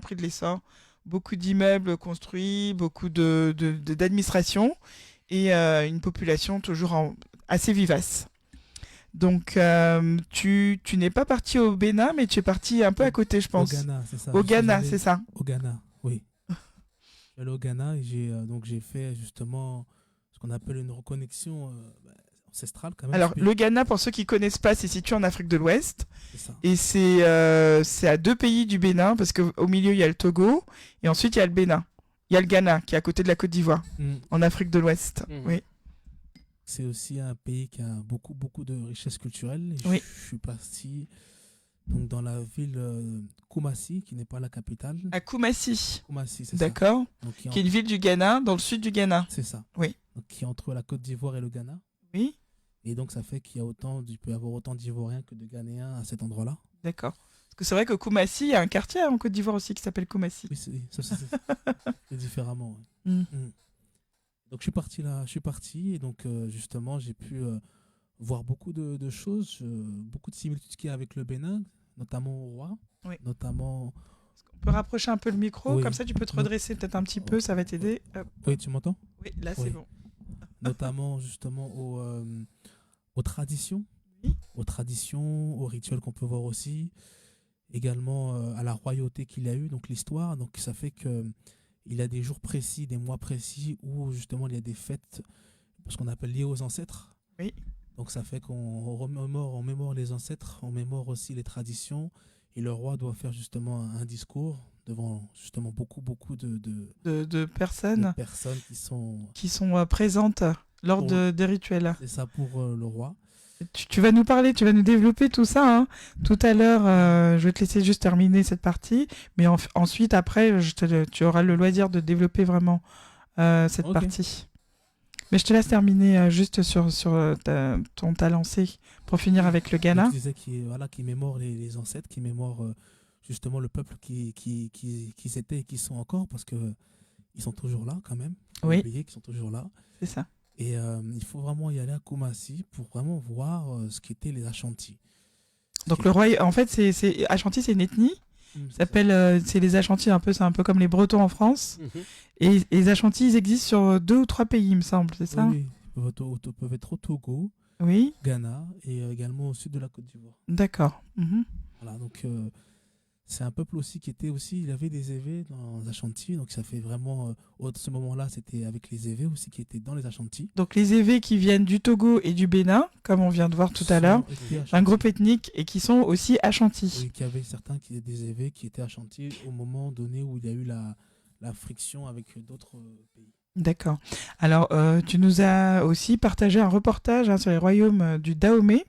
pris de l'essor. Beaucoup d'immeubles construits, beaucoup d'administration et une population toujours assez vivace. Donc, tu n'es pas parti au Bénin, mais tu es parti un peu à côté, je Au pense. Ghana, c'est ça. Au Je suis Ghana, allé c'est ça. au Ghana, oui. Je suis allé au Ghana et j'ai fait justement ce qu'on appelle une reconnexion ancestrale quand même. Alors, le Ghana, pour ceux qui connaissent pas, c'est situé en Afrique de l'Ouest. C'est ça. Et c'est à 2 pays du Bénin, parce qu'au milieu, il y a le Togo, et ensuite, il y a le Bénin. Il y a le Ghana, qui est à côté de la Côte d'Ivoire, en Afrique de l'Ouest. Oui. C'est aussi un pays qui a beaucoup, beaucoup de richesses culturelles. Et Oui. je suis parti donc, dans la ville Koumassi, qui n'est pas la capitale. À Koumassi. Koumassi, c'est ça. D'accord. Donc, Qui est une ville du Ghana, dans le sud du Ghana. C'est ça. Oui. Donc, qui est entre la Côte d'Ivoire et le Ghana. Oui. Et donc, ça fait qu'il peut y avoir autant d'Ivoiriens que de Ghanéens à cet endroit-là. D'accord. Parce que c'est vrai que Koumassi, il y a un quartier en Côte d'Ivoire aussi qui s'appelle Koumassi. Oui, c'est différemment. Ouais. Mm. Donc, je suis parti et donc, justement, j'ai pu voir beaucoup de choses, beaucoup de similitudes qu'il y a avec le Bénin, notamment au roi. Oui. Notamment. On peut rapprocher un peu le micro, Oui. comme ça tu peux te redresser peut-être un petit peu, ça va t'aider. Hop. Oui, tu m'entends? Oui, là c'est Oui. bon. Notamment justement aux traditions, Oui. aux rituels qu'on peut voir aussi, également à la royauté qu'il y a eu, donc l'histoire. Donc ça fait que il y a des jours précis, des mois précis où justement il y a des fêtes, ce qu'on appelle liées aux ancêtres. Oui. Donc ça fait on mémore les ancêtres, on mémore aussi les traditions, et le roi doit faire justement un discours devant justement beaucoup de personnes qui sont présentes lors des rituels. C'est ça pour le roi. Tu vas nous parler, tu vas nous développer tout ça. Hein. Tout à l'heure, je vais te laisser juste terminer cette partie, mais ensuite, après, tu auras le loisir de développer vraiment cette partie. Mais je te laisse terminer juste sur ton ta lancée pour finir avec le Ghana. Donc, je disais qui mémore les ancêtres, qui mémore justement le peuple qui étaient et qui sont encore, parce que ils sont toujours là quand même. Oui. Oublier qu'ils sont toujours là. C'est ça. Et il faut vraiment y aller à Koumassi pour vraiment voir ce qu'étaient les Ashantis. Donc le roi, en fait, Ashanti, c'est une ethnie. C'est les Ashantis, c'est un peu comme les Bretons en France. Et les Ashantis, ils existent sur 2 ou 3 pays, il me semble, c'est ça? Oui, ils peuvent être au Togo, oui. Ghana et également au sud de la Côte d'Ivoire. D'accord. Voilà, donc c'est un peuple aussi il avait des évês dans les Ashantis, donc ça fait vraiment, à ce moment-là, c'était avec les évês aussi qui étaient dans les Ashantis. Donc les évês qui viennent du Togo et du Bénin, comme on vient de voir tout à l'heure, un groupe ethnique et qui sont aussi Ashantis. Oui, qu'il y avait certains des évês qui étaient Ashantis au moment donné où il y a eu la friction avec d'autres pays. D'accord. Alors, tu nous as aussi partagé un reportage sur les royaumes du Dahomey.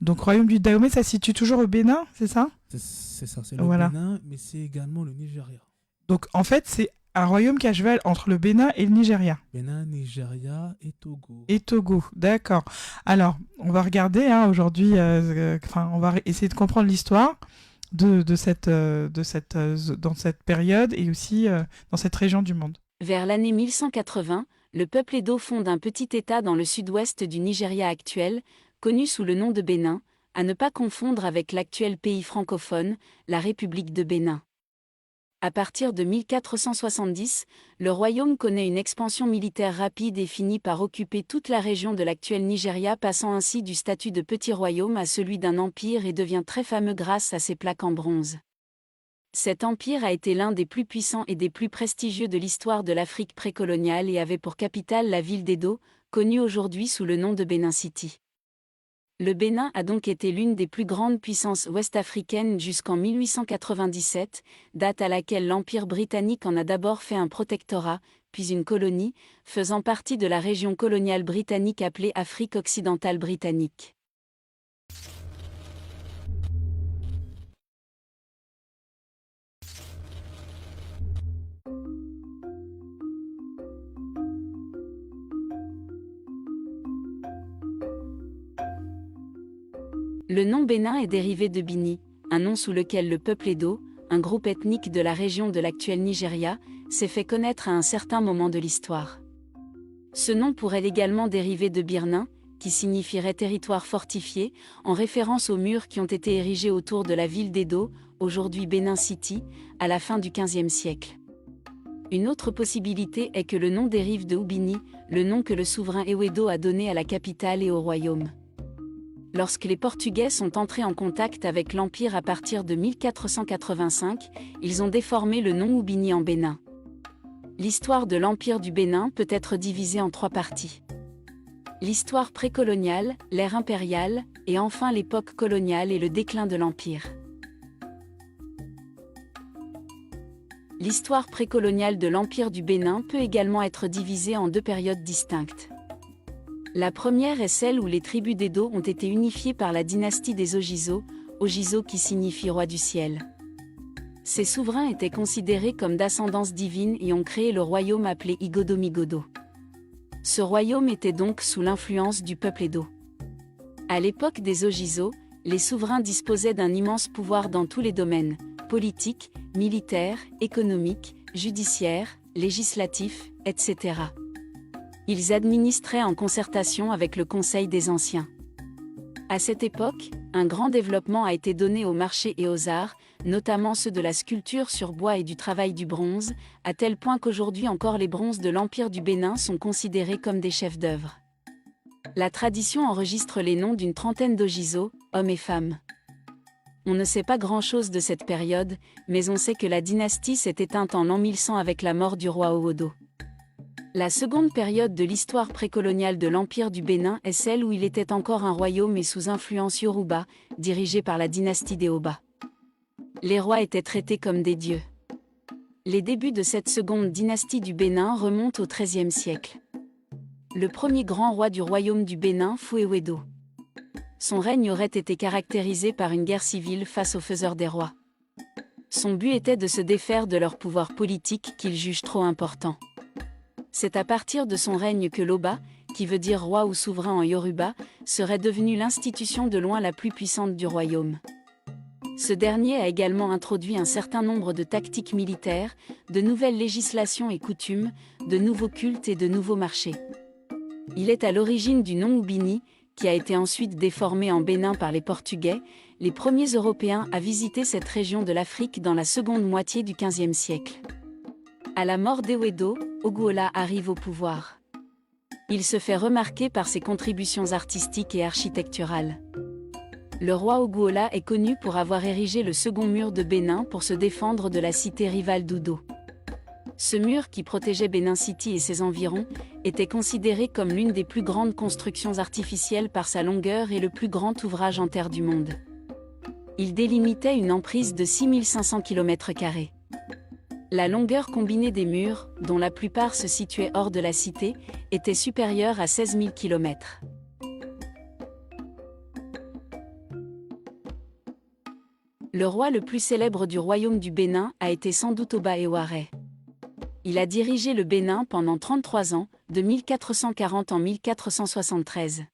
Donc, royaume du Dahomey, ça se situe toujours au Bénin, c'est ça? C'est ça, c'est le Bénin, mais c'est également le Nigeria. Donc, en fait, c'est un royaume qui a cheval entre le Bénin et le Nigeria. Bénin, Nigeria et Togo. Et Togo, d'accord. Alors, on va regarder aujourd'hui, on va essayer de comprendre l'histoire dans cette période et aussi dans cette région du monde. Vers l'année 1180, le peuple Edo fonde un petit État dans le sud-ouest du Nigeria actuel, connu sous le nom de Bénin, à ne pas confondre avec l'actuel pays francophone, la République de Bénin. À partir de 1470, le royaume connaît une expansion militaire rapide et finit par occuper toute la région de l'actuel Nigeria, passant ainsi du statut de petit royaume à celui d'un empire et devient très fameux grâce à ses plaques en bronze. Cet empire a été l'un des plus puissants et des plus prestigieux de l'histoire de l'Afrique précoloniale et avait pour capitale la ville d'Edo, connue aujourd'hui sous le nom de Benin City. Le Bénin a donc été l'une des plus grandes puissances ouest-africaines jusqu'en 1897, date à laquelle l'Empire britannique en a d'abord fait un protectorat, puis une colonie, faisant partie de la région coloniale britannique appelée Afrique occidentale britannique. Le nom Bénin est dérivé de Bini, un nom sous lequel le peuple Edo, un groupe ethnique de la région de l'actuel Nigeria, s'est fait connaître à un certain moment de l'histoire. Ce nom pourrait également dériver de Birnin, qui signifierait territoire fortifié, en référence aux murs qui ont été érigés autour de la ville d'Edo, aujourd'hui Benin City, à la fin du XVe siècle. Une autre possibilité est que le nom dérive de Ubini, le nom que le souverain Ewedo a donné à la capitale et au royaume. Lorsque les Portugais sont entrés en contact avec l'Empire à partir de 1485, ils ont déformé le nom Ubini en Bénin. L'histoire de l'Empire du Bénin peut être divisée en 3 parties. L'histoire précoloniale, l'ère impériale, et enfin l'époque coloniale et le déclin de l'Empire. L'histoire précoloniale de l'Empire du Bénin peut également être divisée en 2 périodes distinctes. La première est celle où les tribus d'Edo ont été unifiées par la dynastie des Ogiso, Ogiso qui signifie roi du ciel. Ces souverains étaient considérés comme d'ascendance divine et ont créé le royaume appelé Igodo-Migodo. Ce royaume était donc sous l'influence du peuple Edo. À l'époque des Ogiso, les souverains disposaient d'un immense pouvoir dans tous les domaines, politique, militaire, économique, judiciaire, législatif, etc. Ils administraient en concertation avec le Conseil des Anciens. À cette époque, un grand développement a été donné aux marchés et aux arts, notamment ceux de la sculpture sur bois et du travail du bronze, à tel point qu'aujourd'hui encore les bronzes de l'Empire du Bénin sont considérés comme des chefs-d'œuvre. La tradition enregistre les noms d'une trentaine d'Ogiso, hommes et femmes. On ne sait pas grand-chose de cette période, mais on sait que la dynastie s'est éteinte en l'an 1100 avec la mort du roi Owodo. La seconde période de l'histoire précoloniale de l'Empire du Bénin est celle où il était encore un royaume et sous influence Yoruba, dirigé par la dynastie des Oba. Les rois étaient traités comme des dieux. Les débuts de cette seconde dynastie du Bénin remontent au XIIIe siècle. Le premier grand roi du royaume du Bénin fut Ewedo. Son règne aurait été caractérisé par une guerre civile face aux faiseurs des rois. Son but était de se défaire de leur pouvoir politique qu'il juge trop important. C'est à partir de son règne que l'Oba, qui veut dire roi ou souverain en Yoruba, serait devenue l'institution de loin la plus puissante du royaume. Ce dernier a également introduit un certain nombre de tactiques militaires, de nouvelles législations et coutumes, de nouveaux cultes et de nouveaux marchés. Il est à l'origine du nom Ubini, qui a été ensuite déformé en Bénin par les Portugais, les premiers Européens à visiter cette région de l'Afrique dans la seconde moitié du XVe siècle. À la mort d'Ewedo, Oguola arrive au pouvoir. Il se fait remarquer par ses contributions artistiques et architecturales. Le roi Oguola est connu pour avoir érigé le second mur de Bénin pour se défendre de la cité rivale d'Udo. Ce mur qui protégeait Benin City et ses environs était considéré comme l'une des plus grandes constructions artificielles par sa longueur et le plus grand ouvrage en terre du monde. Il délimitait une emprise de 6500 km². La longueur combinée des murs, dont la plupart se situaient hors de la cité, était supérieure à 16 000 km. Le roi le plus célèbre du royaume du Bénin a été sans doute Oba Ewaré. Il a dirigé le Bénin pendant 33 ans, de 1440 en 1473.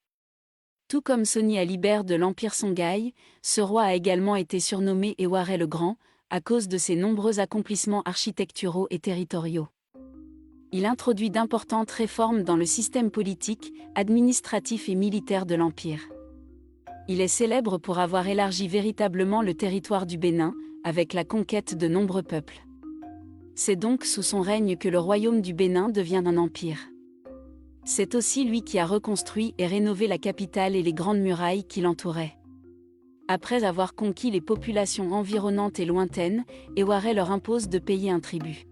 Tout comme Soni Alibert de l'Empire Songhai, ce roi a également été surnommé Ewaré le Grand, à cause de ses nombreux accomplissements architecturaux et territoriaux. Il introduit d'importantes réformes dans le système politique, administratif et militaire de l'Empire. Il est célèbre pour avoir élargi véritablement le territoire du Bénin, avec la conquête de nombreux peuples. C'est donc sous son règne que le royaume du Bénin devient un empire. C'est aussi lui qui a reconstruit et rénové la capitale et les grandes murailles qui l'entouraient. Après avoir conquis les populations environnantes et lointaines, Ewaré leur impose de payer un tribut.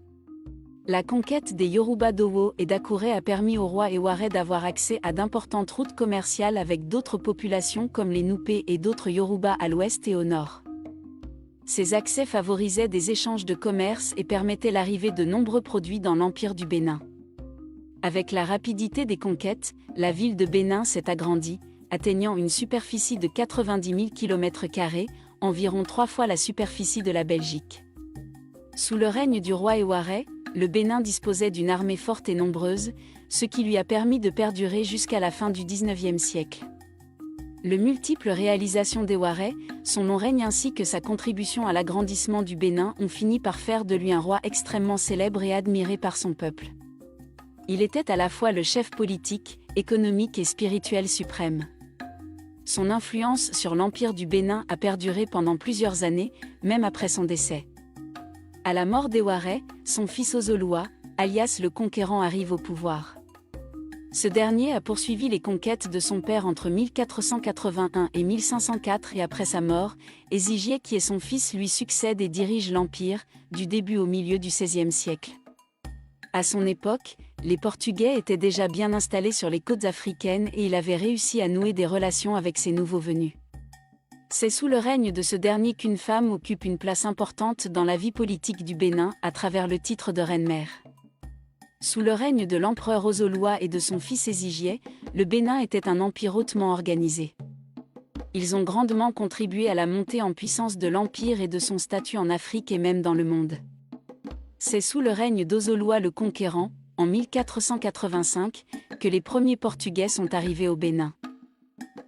La conquête des Yoruba d'Owo et d'Akure a permis au roi Ewaré d'avoir accès à d'importantes routes commerciales avec d'autres populations comme les Nupé et d'autres Yoruba à l'ouest et au nord. Ces accès favorisaient des échanges de commerce et permettaient l'arrivée de nombreux produits dans l'Empire du Bénin. Avec la rapidité des conquêtes, la ville de Bénin s'est agrandie, atteignant une superficie de 90 000 km², environ 3 fois la superficie de la Belgique. Sous le règne du roi Ewaré, le Bénin disposait d'une armée forte et nombreuse, ce qui lui a permis de perdurer jusqu'à la fin du XIXe siècle. Les multiples réalisations d'Ewaré, son long règne ainsi que sa contribution à l'agrandissement du Bénin ont fini par faire de lui un roi extrêmement célèbre et admiré par son peuple. Il était à la fois le chef politique, économique et spirituel suprême. Son influence sur l'Empire du Bénin a perduré pendant plusieurs années, même après son décès. À la mort d'Ewaré, son fils Ozolua, alias le Conquérant, arrive au pouvoir. Ce dernier a poursuivi les conquêtes de son père entre 1481 et 1504 et après sa mort, Ezigié qui est son fils lui succède et dirige l'Empire, du début au milieu du XVIe siècle. À son époque, les Portugais étaient déjà bien installés sur les côtes africaines et il avait réussi à nouer des relations avec ses nouveaux venus. C'est sous le règne de ce dernier qu'une femme occupe une place importante dans la vie politique du Bénin à travers le titre de reine-mère. Sous le règne de l'empereur Ozolua et de son fils Ezigié, le Bénin était un empire hautement organisé. Ils ont grandement contribué à la montée en puissance de l'empire et de son statut en Afrique et même dans le monde. C'est sous le règne d'Ozolua le Conquérant, en 1485, que les premiers Portugais sont arrivés au Bénin.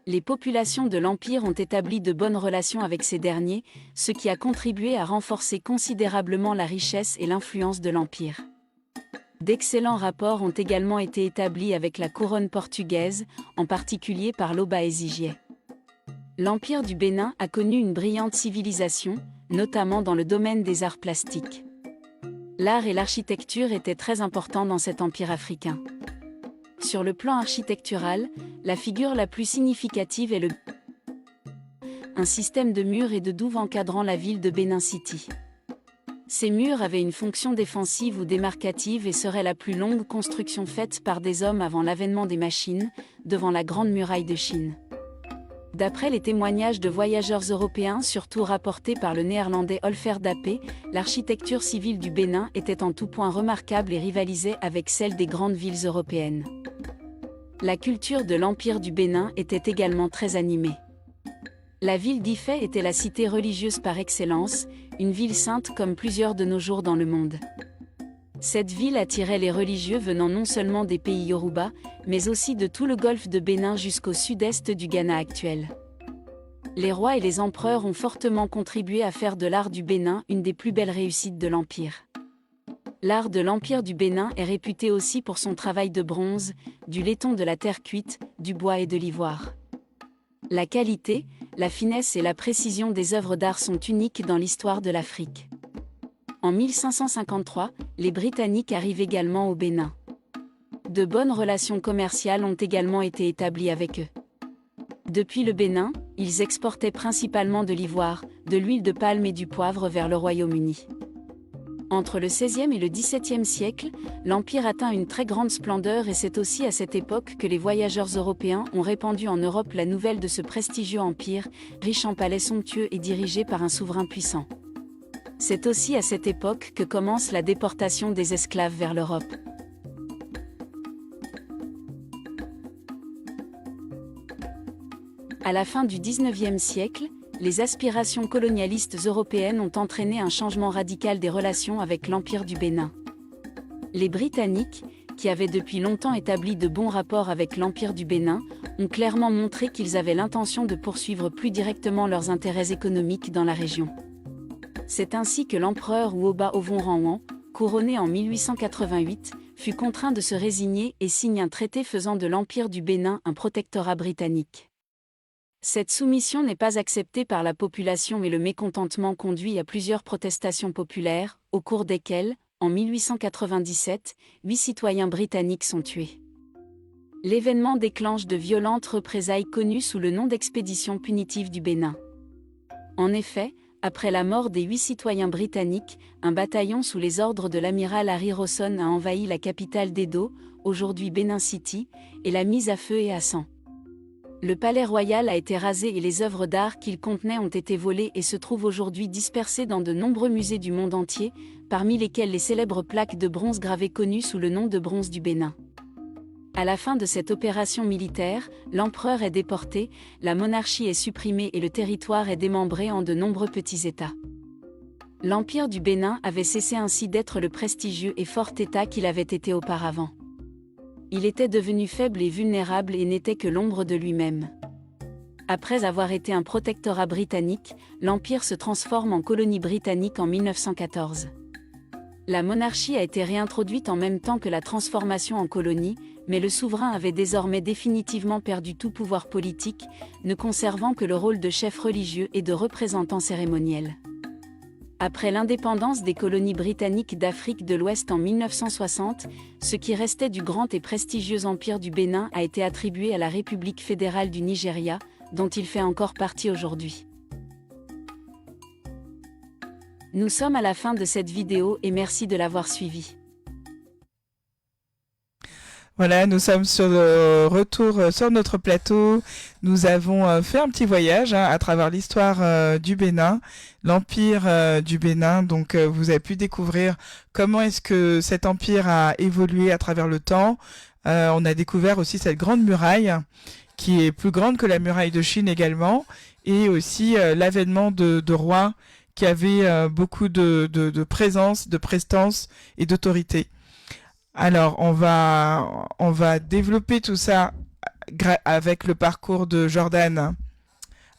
Les populations de l'Empire ont établi de bonnes relations avec ces derniers, ce qui a contribué à renforcer considérablement la richesse et l'influence de l'Empire. D'excellents rapports ont également été établis avec la couronne portugaise, en particulier par l'Oba Ezigié. L'Empire du Bénin a connu une brillante civilisation, notamment dans le domaine des arts plastiques. L'art et l'architecture étaient très importants dans cet empire africain. Sur le plan architectural, la figure la plus significative est un système de murs et de douves encadrant la ville de Benin City. Ces murs avaient une fonction défensive ou démarcative et seraient la plus longue construction faite par des hommes avant l'avènement des machines, devant la Grande Muraille de Chine. D'après les témoignages de voyageurs européens surtout rapportés par le néerlandais Olfer Dapé, l'architecture civile du Bénin était en tout point remarquable et rivalisait avec celle des grandes villes européennes. La culture de l'Empire du Bénin était également très animée. La ville d'Ifẹ̀ était la cité religieuse par excellence, une ville sainte comme plusieurs de nos jours dans le monde. Cette ville attirait les religieux venant non seulement des pays Yoruba, mais aussi de tout le golfe de Bénin jusqu'au sud-est du Ghana actuel. Les rois et les empereurs ont fortement contribué à faire de l'art du Bénin une des plus belles réussites de l'Empire. L'art de l'Empire du Bénin est réputé aussi pour son travail de bronze, du laiton de la terre cuite, du bois et de l'ivoire. La qualité, la finesse et la précision des œuvres d'art sont uniques dans l'histoire de l'Afrique. En 1553, les Britanniques arrivent également au Bénin. De bonnes relations commerciales ont également été établies avec eux. Depuis le Bénin, ils exportaient principalement de l'ivoire, de l'huile de palme et du poivre vers le Royaume-Uni. Entre le XVIe et le XVIIe siècle, l'Empire atteint une très grande splendeur et c'est aussi à cette époque que les voyageurs européens ont répandu en Europe la nouvelle de ce prestigieux empire, riche en palais somptueux et dirigé par un souverain puissant. C'est aussi à cette époque que commence la déportation des esclaves vers l'Europe. À la fin du XIXe siècle, les aspirations colonialistes européennes ont entraîné un changement radical des relations avec l'Empire du Bénin. Les Britanniques, qui avaient depuis longtemps établi de bons rapports avec l'Empire du Bénin, ont clairement montré qu'ils avaient l'intention de poursuivre plus directement leurs intérêts économiques dans la région. C'est ainsi que l'empereur Oba Ovonramwen, couronné en 1888, fut contraint de se résigner et signe un traité faisant de l'Empire du Bénin un protectorat britannique. Cette soumission n'est pas acceptée par la population et le mécontentement conduit à plusieurs protestations populaires, au cours desquelles, en 1897, 8 citoyens britanniques sont tués. L'événement déclenche de violentes représailles connues sous le nom d'expédition punitive du Bénin. En effet, après la mort des 8 citoyens britanniques, un bataillon sous les ordres de l'amiral Harry Rawson a envahi la capitale d'Edo, aujourd'hui Benin City, et l'a mise à feu et à sang. Le palais royal a été rasé et les œuvres d'art qu'il contenait ont été volées et se trouvent aujourd'hui dispersées dans de nombreux musées du monde entier, parmi lesquels les célèbres plaques de bronze gravées connues sous le nom de bronze du Bénin. À la fin de cette opération militaire, l'empereur est déporté, la monarchie est supprimée et le territoire est démembré en de nombreux petits États. L'Empire du Bénin avait cessé ainsi d'être le prestigieux et fort État qu'il avait été auparavant. Il était devenu faible et vulnérable et n'était que l'ombre de lui-même. Après avoir été un protectorat britannique, l'Empire se transforme en colonie britannique en 1914. La monarchie a été réintroduite en même temps que la transformation en colonie, mais le souverain avait désormais définitivement perdu tout pouvoir politique, ne conservant que le rôle de chef religieux et de représentant cérémoniel. Après l'indépendance des colonies britanniques d'Afrique de l'Ouest en 1960, ce qui restait du grand et prestigieux empire du Bénin a été attribué à la République fédérale du Nigeria, dont il fait encore partie aujourd'hui. Nous sommes à la fin de cette vidéo et merci de l'avoir suivi. Voilà, nous sommes sur le retour sur notre plateau. Nous avons fait un petit voyage à travers l'histoire du Bénin, l'empire du Bénin. Donc, vous avez pu découvrir comment est-ce que cet empire a évolué à travers le temps. On a découvert aussi cette grande muraille qui est plus grande que la muraille de Chine également, et aussi l'avènement de rois qui avaient beaucoup de présence, de prestance et d'autorité. Alors, on va développer tout ça avec le parcours de Jordan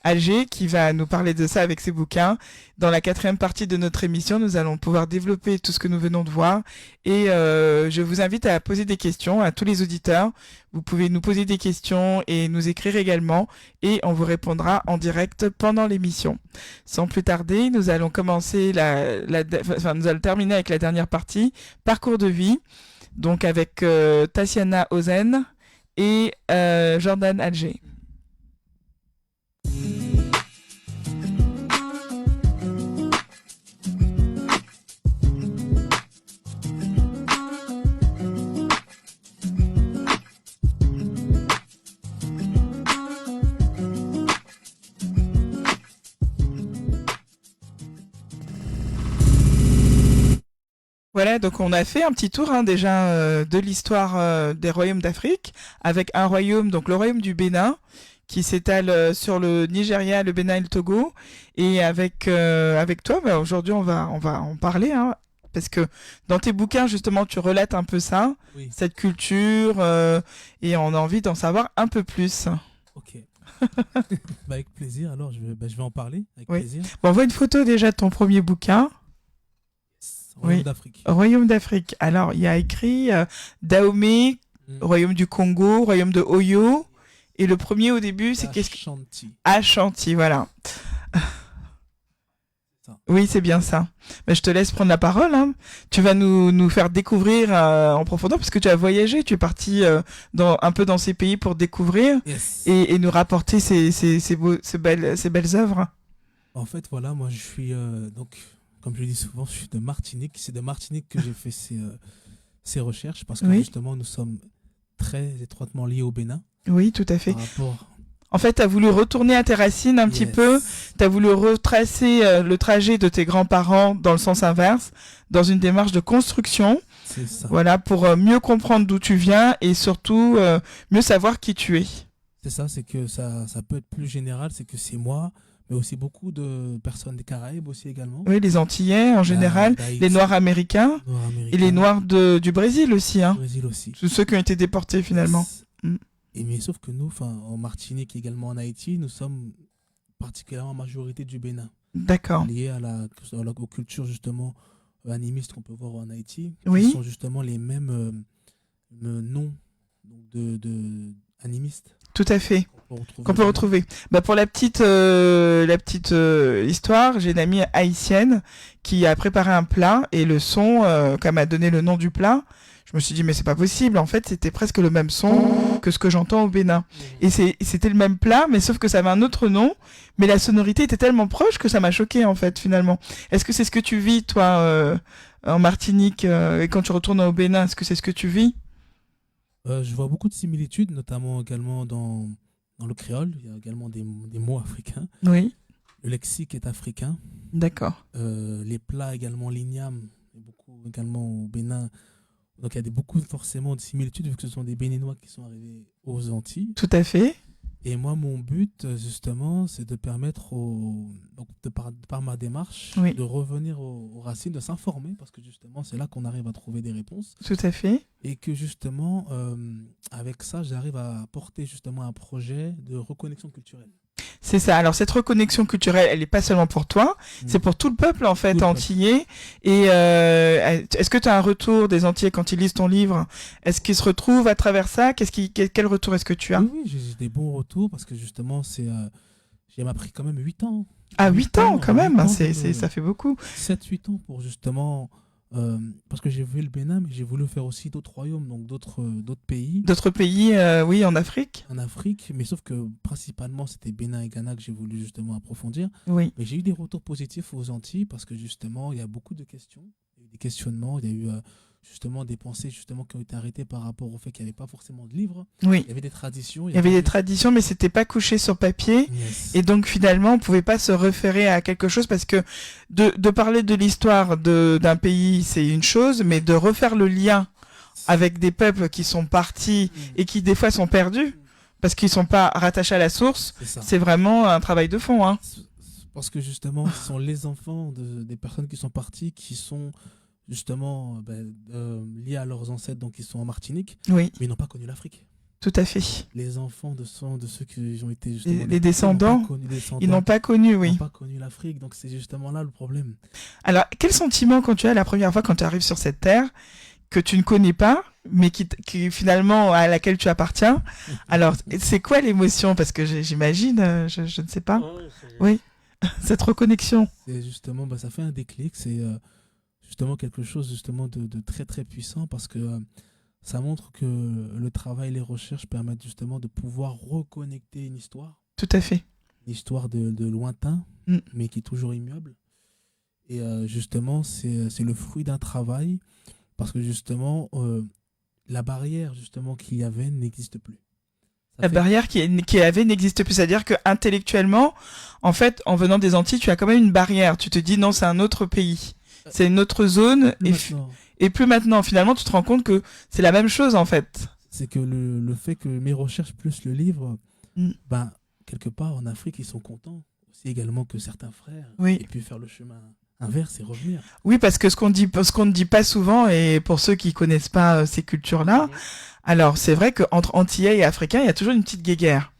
Alger, qui va nous parler de ça avec ses bouquins. Dans la 4e partie de notre émission, nous allons pouvoir développer tout ce que nous venons de voir. Et je vous invite à poser des questions à tous les auditeurs. Vous pouvez nous poser des questions et nous écrire également, et on vous répondra en direct pendant l'émission. Sans plus tarder, nous allons commencer nous allons terminer avec la dernière partie, parcours de vie. Donc avec Tassiana Ozen et Jordan Alger. Voilà, donc on a fait un petit tour déjà de l'histoire des royaumes d'Afrique, avec un royaume, donc le royaume du Bénin, qui s'étale sur le Nigeria, le Bénin et le Togo. Et avec toi, aujourd'hui on va en parler, parce que dans tes bouquins justement tu relates un peu ça, Oui. cette culture, et on a envie d'en savoir un peu plus. Ok. Avec plaisir, alors je vais en parler, avec Oui. plaisir. Bon, on voit une photo déjà de ton premier bouquin. Royaume Oui. d'Afrique. Royaume d'Afrique. Alors, il y a écrit Dahomey, royaume du Congo, royaume de Oyo. Et le premier au début, c'est qu'est-ce que... Ashanti. Ashanti, voilà. Ça. Oui, c'est bien ça. Mais je te laisse prendre la parole. Tu vas nous faire découvrir en profondeur, parce que tu as voyagé, tu es parti un peu dans ces pays pour découvrir Yes. et nous rapporter ces belles œuvres. En fait, voilà, moi je suis donc, comme je le dis souvent, je suis de Martinique. C'est de Martinique que j'ai fait ces recherches, parce que Oui. justement nous sommes très étroitement liés au Bénin. Oui, tout à fait. Par rapport... En fait, tu as voulu retourner à tes racines un petit peu. Tu as voulu retracer le trajet de tes grands-parents dans le sens inverse, dans une démarche de construction. C'est ça. Voilà, pour mieux comprendre d'où tu viens et surtout mieux savoir qui tu es. C'est ça, c'est que ça peut être plus général, c'est que c'est moi, mais aussi beaucoup de personnes des Caraïbes aussi également. Oui, les Antillais en général, d'Haïti, les Noirs américains et les Noirs du Brésil aussi. du Brésil aussi. Tous ceux qui ont été déportés finalement. Et mais sauf que nous, en Martinique et également en Haïti, nous sommes particulièrement en majorité du Bénin, D'accord. liés aux cultures justement animistes qu'on peut voir en Haïti, Oui. qui sont justement les mêmes noms de animistes Tout à fait. Qu'on peut au Bénin. retrouver. Pour la petite histoire, j'ai une amie haïtienne qui a préparé un plat et le son, quand elle m'a donné le nom du plat, je me suis dit mais c'est pas possible. En fait, c'était presque le même son que ce que j'entends au Bénin. Et c'était le même plat, mais sauf que ça avait un autre nom, mais la sonorité était tellement proche que ça m'a choqué en fait finalement. Est-ce que c'est ce que tu vis toi en Martinique et quand tu retournes au Bénin, est-ce que c'est ce que tu vis? Je vois beaucoup de similitudes, notamment également dans le créole. Il y a également des mots africains. Oui. Le lexique est africain. D'accord. Les plats également, l'igname, et beaucoup également au Bénin. Donc il y a beaucoup forcément de similitudes vu que ce sont des Béninois qui sont arrivés aux Antilles. Tout à fait. Et moi, mon but, justement, c'est de permettre, donc par ma démarche, Oui. de revenir aux racines, de s'informer, parce que justement, c'est là qu'on arrive à trouver des réponses. Tout à fait. Et que justement, avec ça, j'arrive à porter justement un projet de reconnexion culturelle. C'est ça. Alors cette reconnexion culturelle, elle n'est pas seulement pour toi, c'est pour tout le peuple en fait Tout le antillais. Et est-ce que tu as un retour des Antillais quand ils lisent ton livre? Est-ce qu'ils se retrouvent à travers ça? Quel retour est-ce que tu as? Oui, oui, j'ai des bons retours parce que justement, j'ai appris quand même 8 ans. Ah, 8 ans quand même, 8 ans ça fait beaucoup. 7-8 ans pour justement. Parce que j'ai vu le Bénin, mais j'ai voulu faire aussi d'autres royaumes, donc d'autres pays D'autres pays, oui, en Afrique? en Afrique, mais sauf que principalement c'était Bénin et Ghana que j'ai voulu justement approfondir. Oui. Mais j'ai eu des retours positifs aux Antilles parce que justement il y a beaucoup de questions, il y a eu des questionnements, il y a eu justement des pensées justement qui ont été arrêtées par rapport au fait qu'il n'y avait pas forcément de livres. Oui. Il y avait des traditions. Il y avait des traditions, mais c'était pas couché sur papier. Yes. Et donc finalement, on pouvait pas se référer à quelque chose parce que de parler de l'histoire d'un pays, c'est une chose, mais de refaire le lien avec des peuples qui sont partis et qui des fois sont perdus parce qu'ils sont pas rattachés à la source, C'est ça. c'est vraiment un travail de fond, hein. Parce que justement, ce sont les enfants des personnes qui sont parties qui sont justement liés à leurs ancêtres, donc ils sont en Martinique, Oui, mais ils n'ont pas connu l'Afrique. tout à fait. Les enfants de ceux qui ont été justement Les descendants, ils n'ont pas connu, n'ont oui. pas connu l'Afrique, donc c'est justement là le problème. Alors, quel sentiment quand tu as la première fois quand tu arrives sur cette terre que tu ne connais pas, mais qui finalement à laquelle tu appartiens? Alors, c'est quoi l'émotion? Parce que j'imagine, je ne sais pas. Oui, cette reconnexion. C'est justement, ça fait un déclic, c'est justement quelque chose justement de très très puissant parce que ça montre que le travail et les recherches permettent justement de pouvoir reconnecter une histoire Tout à fait. de lointain, Mm. mais qui est toujours immuable. Et justement, c'est le fruit d'un travail parce que justement, la barrière justement qu'il y avait n'existe plus. Ça La fait- barrière qui avait n'existe plus. C'est-à-dire que intellectuellement, en fait, en venant des Antilles, tu as quand même une barrière. Tu te dis non, c'est un autre pays. C'est une autre zone. plus maintenant. Et plus maintenant, finalement, tu te rends compte que c'est la même chose, en fait. C'est que le fait que mes recherches plus le livre, Mm. quelque part en Afrique, ils sont contents aussi également que certains frères Oui. aient pu faire le chemin inverse et revenir. Oui, parce que ce qu'on ne dit pas souvent, et pour ceux qui connaissent pas ces cultures-là, alors c'est vrai qu'entre Antillais et Africains, il y a toujours une petite guéguerre.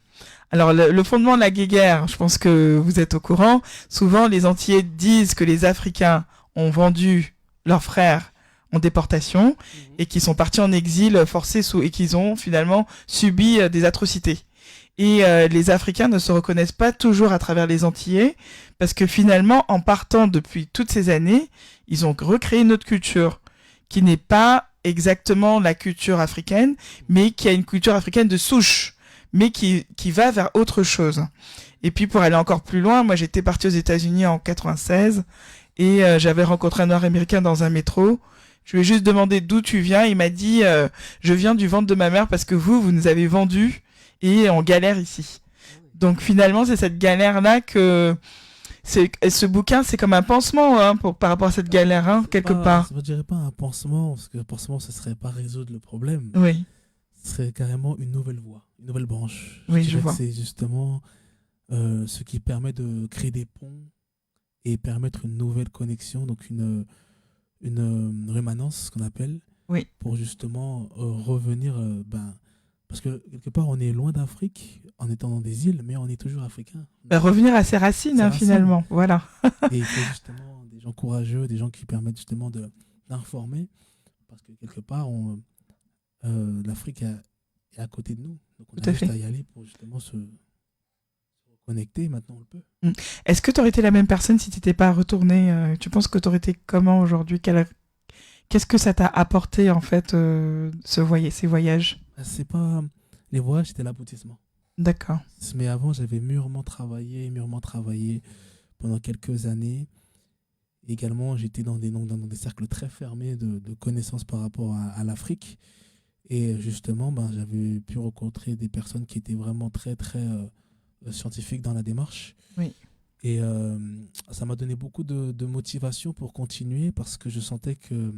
Alors le fondement de la guéguerre, je pense que vous êtes au courant, souvent les Antillais disent que les Africains ont vendu leurs frères en déportation et qu'ils sont partis en exil forcé et qu'ils ont finalement subi des atrocités. Et les Africains ne se reconnaissent pas toujours à travers les Antillais parce que finalement, en partant depuis toutes ces années, ils ont recréé une autre culture qui n'est pas exactement la culture africaine, mais qui a une culture africaine de souche, mais qui va vers autre chose. Et puis pour aller encore plus loin, moi j'étais partie aux États-Unis en 96 et j'avais rencontré un Nord-Américain dans un métro. Je lui ai juste demandé d'où tu viens. Il m'a dit je viens du ventre de ma mère parce que vous nous avez vendus et on galère ici. Donc finalement, c'est cette galère-là que ce bouquin, c'est comme un pansement hein, par rapport à cette galère, hein, quelque part. Je ne dirais pas un pansement, parce que un pansement, ce ne serait pas résoudre le problème. Oui, Ce serait carrément une nouvelle voie, une nouvelle branche. Oui, je dirais que vois. c'est justement ce qui permet de créer des ponts et permettre une nouvelle connexion, donc une rémanence, ce qu'on appelle, Oui. pour justement revenir... parce que quelque part, on est loin d'Afrique en étant dans des îles, mais on est toujours africain. Revenir à ses racines, Ses hein, racines. finalement. Voilà. Et il faut justement des gens courageux, des gens qui permettent justement d'informer, parce que quelque part, l'Afrique est à côté de nous. Donc on Tout à a juste fait. à y aller pour justement se reconnecter. Maintenant, on le peut. Est-ce que tu aurais été la même personne si tu n'étais pas retourné Tu penses que tu aurais été comment aujourd'hui Qu'est-ce que ça t'a apporté, en fait, ces voyages? C'est pas... Les voyages, c'était l'aboutissement. D'accord. Mais avant, j'avais mûrement travaillé pendant quelques années. Également, j'étais dans des cercles très fermés de connaissances par rapport à l'Afrique. Et justement, j'avais pu rencontrer des personnes qui étaient vraiment très, très scientifiques dans la démarche. Oui. Et ça m'a donné beaucoup de motivation pour continuer parce que je sentais que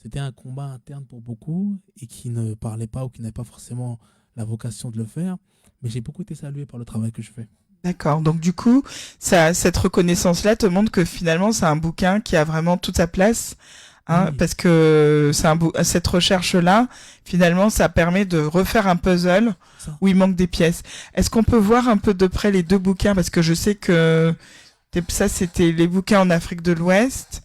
c'était un combat interne pour beaucoup et qui ne parlaient pas ou qui n'avaient pas forcément la vocation de le faire. Mais j'ai beaucoup été salué par le travail que je fais. D'accord. Donc du coup, cette reconnaissance-là te montre que finalement, c'est un bouquin qui a vraiment toute sa place Hein, Oui. parce que cette recherche-là, finalement, ça permet de refaire un puzzle Ça. où il manque des pièces. Est-ce qu'on peut voir un peu de près les deux bouquins? Parce que je sais que ça, c'était les bouquins en Afrique de l'Ouest,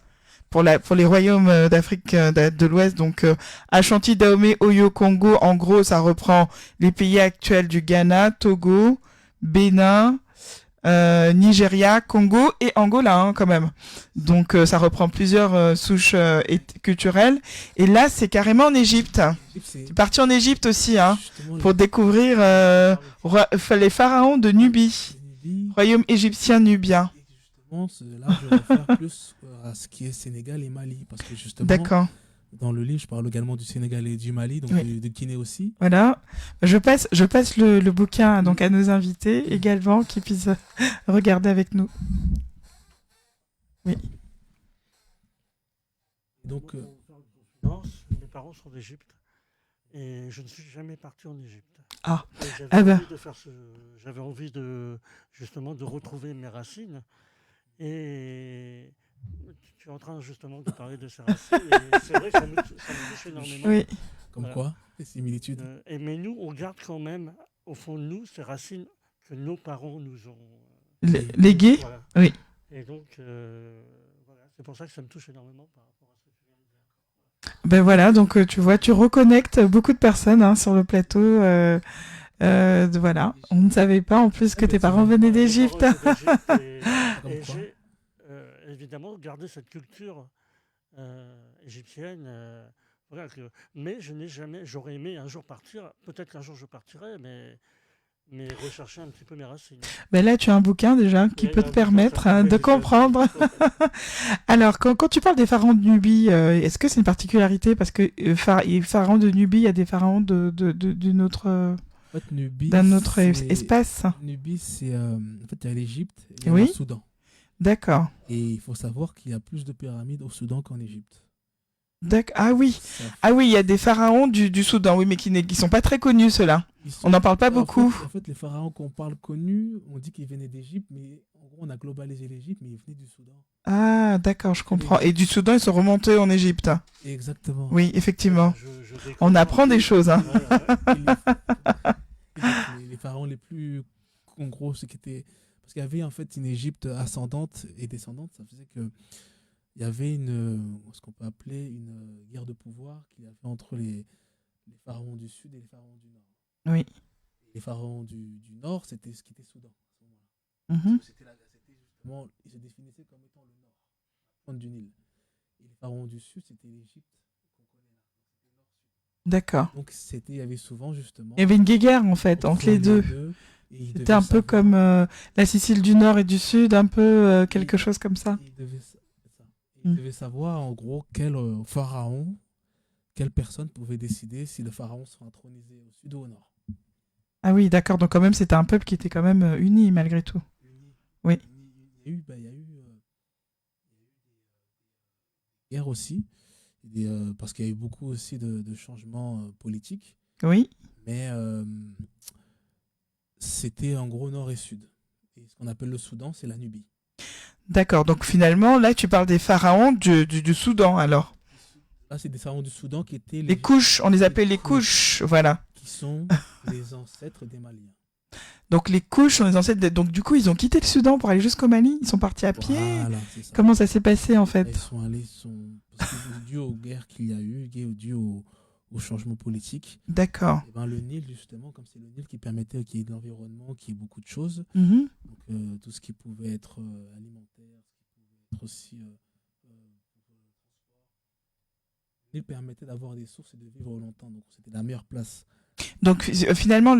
pour les royaumes d'Afrique de l'Ouest. Donc, Ashanti, Dahomey, Oyo, Congo, en gros, ça reprend les pays actuels du Ghana, Togo, Bénin, Nigeria, Congo et Angola, hein, quand même. Donc, ça reprend plusieurs souches culturelles. Et là, c'est carrément en Égypte. C'est C'est parti en Égypte aussi, hein, justement pour découvrir les pharaons de Nubie, Nubie. royaume égyptien nubien. Et justement, là, je réfère plus à ce qui est Sénégal et Mali. Parce que justement, D'accord. dans le livre, je parle également du Sénégal et du Mali, donc Oui. de Guinée aussi. Voilà. Je passe le bouquin donc à nos invités également qui puissent regarder avec nous. Donc, Non, mes parents sont d'Égypte et je ne suis jamais parti en Égypte. Ah. Et j'avais Ah bah. envie de faire j'avais envie de justement de retrouver mes racines et tu es en train justement de parler de ces racines et c'est vrai que ça me touche énormément. Oui. comme Voilà. quoi, les similitudes. Mais nous, on garde quand même au fond de nous ces racines que nos parents nous ont Légués. voilà. Oui. Et donc voilà, c'est pour ça que ça me touche énormément par rapport à ce que tu viens de dire. Ben voilà, donc tu vois, tu reconnectes beaucoup de personnes hein, sur le plateau. Voilà, on ne savait pas en plus que tes parents venaient d'Égypte. Mes parents étaient d'Égypte Comme et quoi. j'ai évidemment gardé cette culture égyptienne. Voilà, mais je n'ai jamais. J'aurais aimé un jour partir. Peut-être qu'un jour je partirai, mais rechercher un petit peu mes racines. Ben là, tu as un bouquin déjà qui Il y a peut un te bouquin, permettre ça permet de déjà comprendre. Alors, quand tu parles des pharaons de Nubie, est-ce que c'est une particularité? Parce que pharaons de Nubie, il y a des pharaons d'une autre, En fait, Nubie, d'un autre c'est- espace. Nubie, c'est en fait, il y a l'Égypte et il y a Oui. le Soudan. D'accord. Et il faut savoir qu'il y a plus de pyramides au Soudan qu'en Égypte. Ah oui. Ça Ah oui, il y a des pharaons du Soudan, oui, mais qui sont pas très connus, ceux-là. Ils sont- On n'en parle pas En beaucoup. fait, les pharaons qu'on parle connus, on dit qu'ils venaient d'Égypte, mais en gros, on a globalisé l'Égypte, mais ils venaient du Soudan. Ah, d'accord, je comprends. Et du Soudan, ils sont remontés en Égypte. Exactement. Oui, effectivement. Je découvre On un apprend peu. des choses, hein. Ouais, ouais. Et les pharaons les plus, en gros, ce qui était... Parce qu'il y avait en fait une Égypte ascendante et descendante, ça faisait que il y avait ce qu'on peut appeler une guerre de pouvoir qu'il y avait entre les pharaons du sud et les pharaons du nord. Oui. Les pharaons du nord, c'était ce qui était Soudan. À ce moment-là. Mhm. C'était justement, ils se définissaient comme étant le nord, la pointe du Nil. Et les pharaons du sud, c'était l'Égypte qu'on connaît là. C'était nord-sud. D'accord. Donc il y avait souvent justement Il y avait une guéguerre, en fait, entre les deux. et ils C'était devaient un peu savoir- comme la Sicile du Nord et du Sud, un peu quelque chose comme ça. Ils devaient, c'est ça. Mm. Ils devaient savoir en gros quel pharaon, quelle personne pouvait décider si le pharaon sera intronisé au sud ou au nord. Ah oui, d'accord. Donc quand même, c'était un peuple qui était quand même uni, malgré tout. Oui. Il y a eu des guerres aussi, parce qu'il y a eu beaucoup aussi de changements politiques, Oui. mais c'était en gros nord et sud. Et ce qu'on appelle le Soudan, c'est la Nubie. D'accord. Donc finalement, là, tu parles des pharaons du Soudan, alors. Là, c'est des pharaons du Soudan qui étaient Les couches, on les appelait les couches, voilà. qui sont les ancêtres des Maliens. Donc les couches sont les ancêtres. Donc du coup, ils ont quitté le Soudan pour aller jusqu'au Mali. Ils sont partis à pied. Voilà, c'est ça. Comment ça s'est passé en Ils fait? sont allés, parce que dû aux guerres qu'il y a eu, dû au changement politique, D'accord. et ben le Nil, justement, comme c'est le Nil qui permettait qu'il y ait de l'environnement, qu'il y ait beaucoup de choses, Mhm. donc tout ce qui pouvait être alimentaire, ce qui pouvait être aussi le Nil permettait d'avoir des sources et de vivre longtemps, donc c'était la meilleure place. Donc finalement,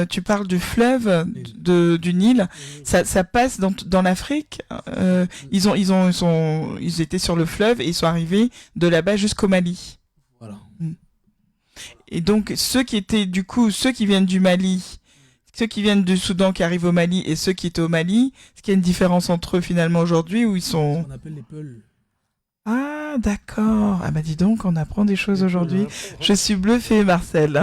tu parles du fleuve du Nil. Ça passe dans l'Afrique. Ils étaient sur le fleuve et ils sont arrivés de là-bas jusqu'au Mali. Voilà. Et donc ceux qui viennent du Mali, ceux qui viennent du Soudan qui arrivent au Mali et ceux qui étaient au Mali, est-ce qu'il y a une différence entre eux finalement aujourd'hui où ils sont... Ce qu'on appelle les Peuls. Ah d'accord. Ah bah dis donc, on apprend des choses aujourd'hui. Je suis bluffée, Marcel.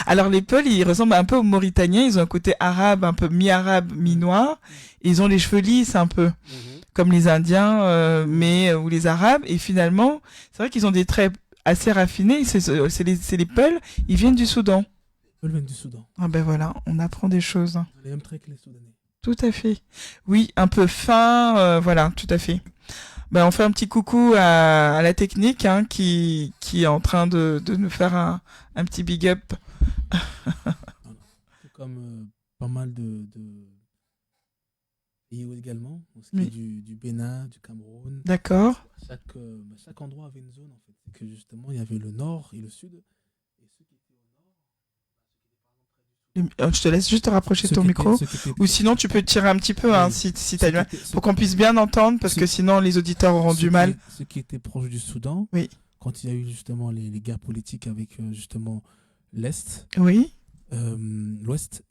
Alors les Peuls, ils ressemblent un peu aux Mauritaniens. Ils ont un côté arabe, un peu mi-arabe, mi-noir. Et ils ont les cheveux lisses un peu. comme les Indiens, ou les Arabes. Et finalement, c'est vrai qu'ils ont des traits assez raffinés. C'est les Peuls, ils viennent du Soudan. Ils viennent du Soudan. Ah ben voilà, on apprend des choses. Ils ont les mêmes traits que les Soudanais. Tout à fait. Oui, un peu fin, voilà, tout à fait. Ben, on fait un petit coucou à la technique qui est en train de nous faire un petit big up. Voilà. Tout comme pas mal de pays également, ce qui est du Bénin, du Cameroun. D'accord. Chaque endroit avait une zone en fait. C'est que justement il y avait le nord et le sud. Et ceux qui étaient au nord, Je te laisse juste te rapprocher de ton micro. Ou sinon, tu peux tirer un petit peu, si t'as du mal, pour qu'on puisse bien entendre, parce que sinon, les auditeurs auront du mal. Ceux qui étaient proches du Soudan, oui. Quand il y a eu justement les guerres politiques avec justement l'Est, oui. l'Ouest,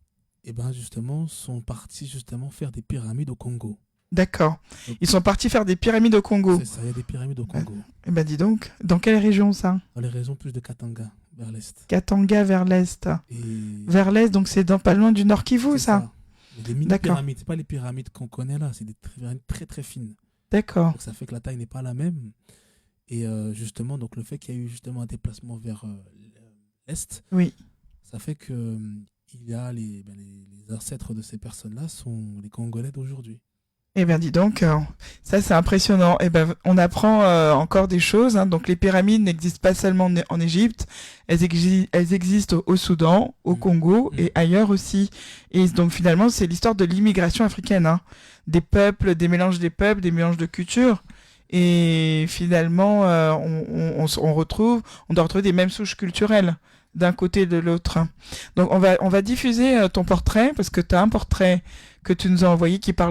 et ben justement, sont partis justement faire des pyramides au Congo. D'accord. Ils sont partis faire des pyramides au Congo. C'est ça, il y a des pyramides au Congo. Eh ben dis donc, dans quelle région ça? Dans les régions plus de Katanga, vers l'Est. Katanga vers l'Est. Et... Vers l'Est, donc c'est pas loin du Nord Kivu, ça. Des mini-pyramides, c'est pas les pyramides qu'on connaît là, c'est des pyramides très très fines. D'accord. Donc ça fait que la taille n'est pas la même. Et justement, donc le fait qu'il y a eu justement un déplacement vers l'Est, oui. Ça fait que il y a les ancêtres de ces personnes-là sont les Congolais d'aujourd'hui. Eh bien, dis donc, ça c'est impressionnant. Eh ben, on apprend encore des choses. Donc, les pyramides n'existent pas seulement en Égypte, elles existent au Soudan, au Congo et ailleurs aussi. Et donc, finalement, c'est l'histoire de l'immigration africaine, des peuples, des mélanges de cultures. Et finalement, on doit retrouver des mêmes souches culturelles d'un côté et de l'autre. Donc, on va diffuser ton portrait parce que tu as un portrait que tu nous as envoyé qui parle